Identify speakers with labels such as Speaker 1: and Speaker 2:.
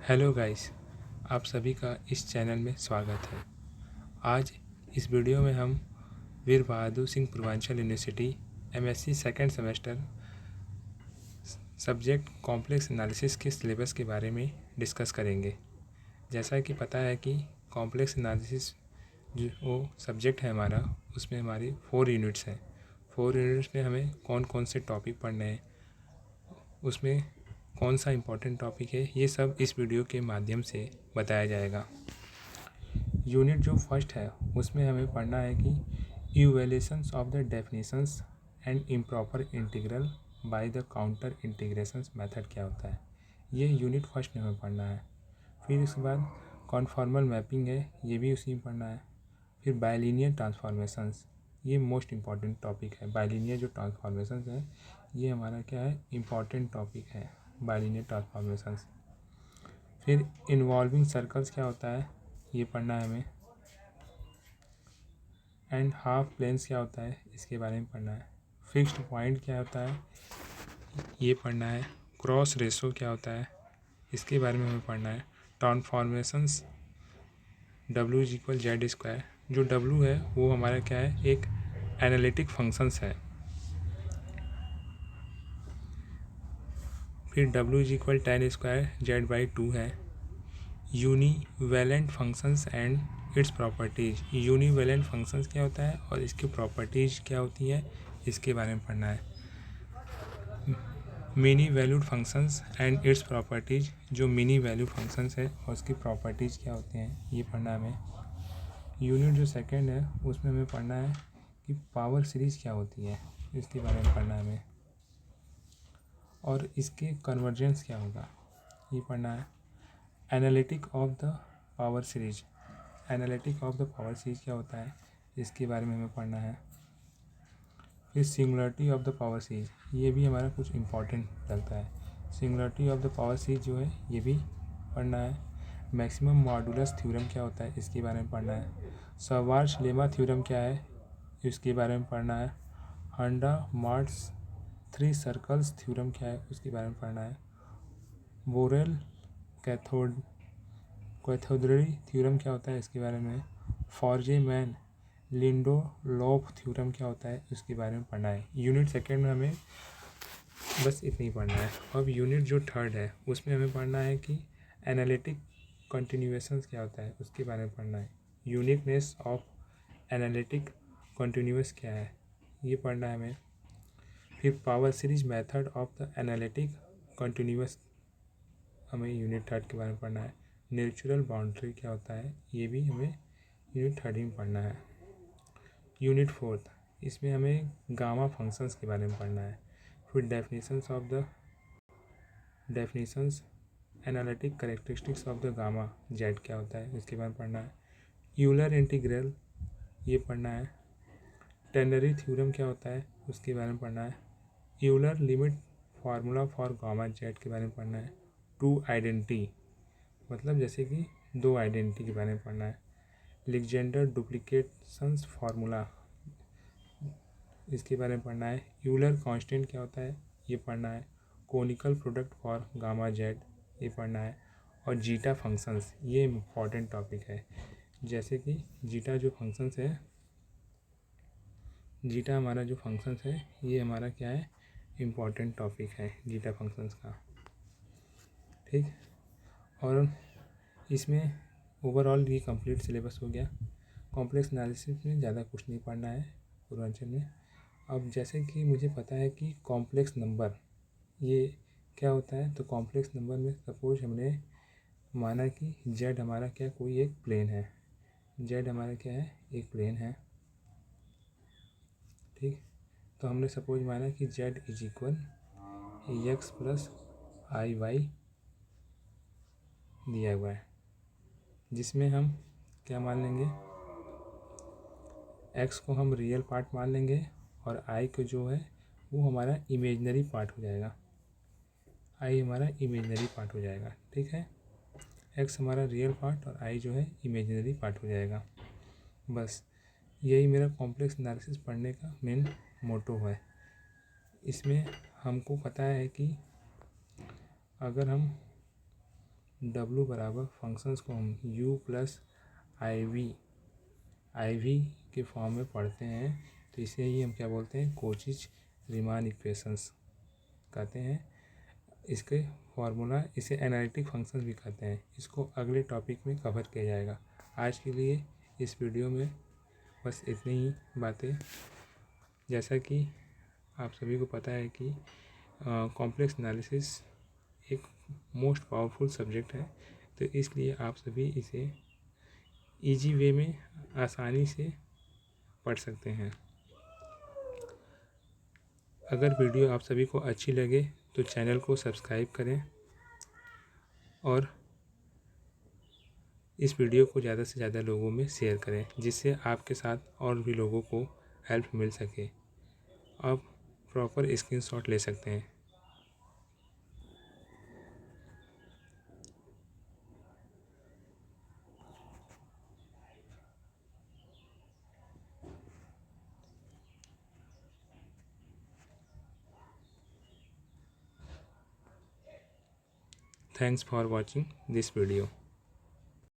Speaker 1: Hello guys, आप सभी का इस चैनल में स्वागत है। आज इस वीडियो में हम Veer Bahadur Singh Purvanchal university MSc second semester subject complex analysis के सिलेबस के बारे में डिस्कस करेंगे। जैसा कि पता है कि कॉम्प्लेक्स एनालिसिस जो वो सब्जेक्ट है हमारा, उसमें हमारी 4 यूनिट्स हैं। 4 यूनिट्स में हमें कौन कौन से टॉपिक पढ़ने हैं, उसमें कौन सा इम्पोर्टेंट टॉपिक है, ये सब इस वीडियो के माध्यम से बताया जाएगा। यूनिट जो फर्स्ट है उसमें हमें पढ़ना है कि evaluations of the definitions and improper integral by the counter integrations method क्या होता है, ये यूनिट फर्स्ट में हमें पढ़ना है। फिर इसके बाद कॉन्फॉर्मल मैपिंग है, ये भी उसी में पढ़ना है। फिर बाइलिनियर ट्रांसफॉर्मेशंस, ये मोस्ट इम्पॉर्टेंट टॉपिक है। बाइलिनियर जो ट्रांसफॉर्मेशंस है ये हमारा क्या है, इम्पॉर्टेंट टॉपिक है बाइलिनियर ट्रांसफॉर्मेशंस। फिर इन्वॉल्विंग सर्कल्स क्या होता है ये पढ़ना है हमें। एंड हाफ प्लेन्स क्या होता है इसके बारे में पढ़ना है। फिक्स्ड पॉइंट क्या होता है ये पढ़ना है। क्रॉस रेशो क्या होता है इसके बारे में हमें पढ़ना है। Transformations W is equal Z square, जो W है वो हमारा क्या है, एक एनालिटिक फंक्शंस है। फिर W is equal tan square Z/2 है। Univalent functions and its properties, univalent functions क्या होता है और इसकी प्रॉपर्टीज़ क्या होती है इसके बारे में पढ़ना है। Mini valued functions and its properties, जो मिनी वैल्यू फंक्शंस है और उसकी प्रॉपर्टीज़ क्या होती हैं ये पढ़ना है हमें। यूनिट जो सेकंड है उसमें हमें पढ़ना है कि पावर सीरीज़ क्या होती है, इसके बारे में पढ़ना है हमें। और इसके कन्वर्जेंस क्या होगा ये पढ़ना है। Analytic of the power series, analytic of the power series क्या होता है इसके बारे में हमें पढ़ना है। फिर singularity of the power series, ये भी हमारा कुछ इम्पॉर्टेंट लगता है। Singularity of the power series जो है ये भी पढ़ना है। मैक्सिमम मॉडुलस थ्योरम क्या होता है इसके बारे में पढ़ना है। सवार्च लेमा थ्योरम क्या है इसके बारे में पढ़ना है। हंडा मार्ट्स 3 सर्कल्स थ्योरम क्या है उसके बारे में पढ़ना है। बोरेल कैथोडरी थ्योरम क्या होता है इसके बारे में। फॉर्जेमैन लिंडोलोफ थ्योरम क्या होता है उसके बारे में पढ़ना है। यूनिट सेकेंड में हमें बस इतना ही पढ़ना है। अब यूनिट जो थर्ड है उसमें हमें पढ़ना है कि एनालिटिक कंटिन्यूएशंस क्या होता है उसके बारे में पढ़ना है। यूनिकनेस ऑफ एनालिटिक कंटिन्यूअस क्या है ये पढ़ना है हमें। फिर power series method of the analytic continuous हमें यूनिट थर्ड के बारे में पढ़ना है। नेचुरल बाउंड्री क्या होता है ये भी हमें यूनिट थर्ड में पढ़ना है। यूनिट फोर्थ, इसमें हमें गामा फंक्शंस के बारे में पढ़ना है। फिर definitions analytic characteristics of the gamma Z क्या होता है इसके बारे में पढ़ना है। यूलर इंटीग्रल ये पढ़ना है। टेनरी थ्योरम क्या होता है उसके बारे में पढ़ना है। Euler limit formula for gamma Z के बारे में पढ़ना है। टू आइडेंटिटी, मतलब जैसे कि 2 आइडेंटिटी के बारे में पढ़ना है। लेजेंडर डुप्लीकेशंस फार्मूला इसके बारे में पढ़ना है। यूलर कांस्टेंट क्या होता है ये पढ़ना है। Conical product for gamma Z ये पढ़ना है। और जीटा फंक्शंस, ये इम्पॉर्टेंट टॉपिक है। जैसे कि जीटा जो फंक्शंस है, जीटा हमारा जो फंक्शंस है ये हमारा क्या है, इम्पॉर्टेंट टॉपिक है जीटा फंक्शंस का। ठीक, और इसमें ओवरऑल ये कंप्लीट सिलेबस हो गया। कॉम्प्लेक्स एनालिसिस में ज़्यादा कुछ नहीं पढ़ना है पूर्वांचल में। अब जैसे कि मुझे पता है कि कॉम्प्लेक्स नंबर ये क्या होता है, तो कॉम्प्लेक्स नंबर में सपोज हमने माना कि जेड हमारा क्या कोई एक प्लेन है, जेड हमारा क्या है एक प्लेन है। ठीक, तो हमने सपोज माना कि z is equal x plus i y दिया हुआ है, जिसमें हम क्या मान लेंगे, एक्स को हम रियल पार्ट मान लेंगे और आई को जो है वो हमारा इमेजनरी पार्ट हो जाएगा। आई हमारा इमेजनरी पार्ट हो जाएगा। ठीक है, एक्स हमारा रियल पार्ट और आई जो है इमेजनरी पार्ट हो जाएगा। बस यही मेरा कॉम्प्लेक्स एनालिसिस पढ़ने का मेन मोटो है। इसमें हमको पता है कि अगर हम W बराबर फंक्शंस को हम U प्लस IV के फॉर्म में पढ़ते हैं, तो इसे ही हम क्या बोलते हैं, कोचिज रीमान इक्वेशंस कहते हैं। इसके फार्मूला, इसे एनालिटिक फंक्शंस भी कहते हैं। इसको अगले टॉपिक में कवर किया जाएगा। आज के लिए इस वीडियो में बस इतनी ही बातें। जैसा कि आप सभी को पता है कि कॉम्प्लेक्स एनालिसिस एक मोस्ट पावरफुल सब्जेक्ट है, तो इसलिए आप सभी इसे इजी वे में आसानी से पढ़ सकते हैं। अगर वीडियो आप सभी को अच्छी लगे तो चैनल को सब्सक्राइब करें और इस वीडियो को ज़्यादा से ज़्यादा लोगों में शेयर करें, जिससे आपके साथ और भी लोगों को हेल्प मिल सके। आप प्रॉपर स्क्रीनशॉट ले सकते हैं। Thanks for watching this video.